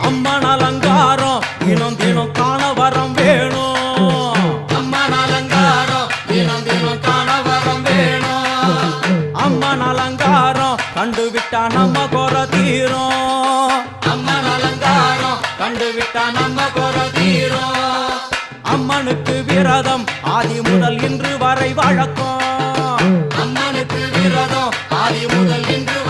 அம்மன் அலங்காரம் தினம் தினம் காண வரம் வேணும். அம்மன் அலங்காரம் தினம் தினம் காண வரம் வேணும். அம்மன் அலங்காரம் கண்டுவிட்டா நம்ம குறை தீரும். அம்மன் அலங்காரம் கண்டுவிட்டா நம்ம குறை தீரும். அம்மனுக்கு விரதம் ஆதி முதல் இன்று வரை வழக்கம். அம்மனுக்கு விரதம் ஆதி முதல் இன்று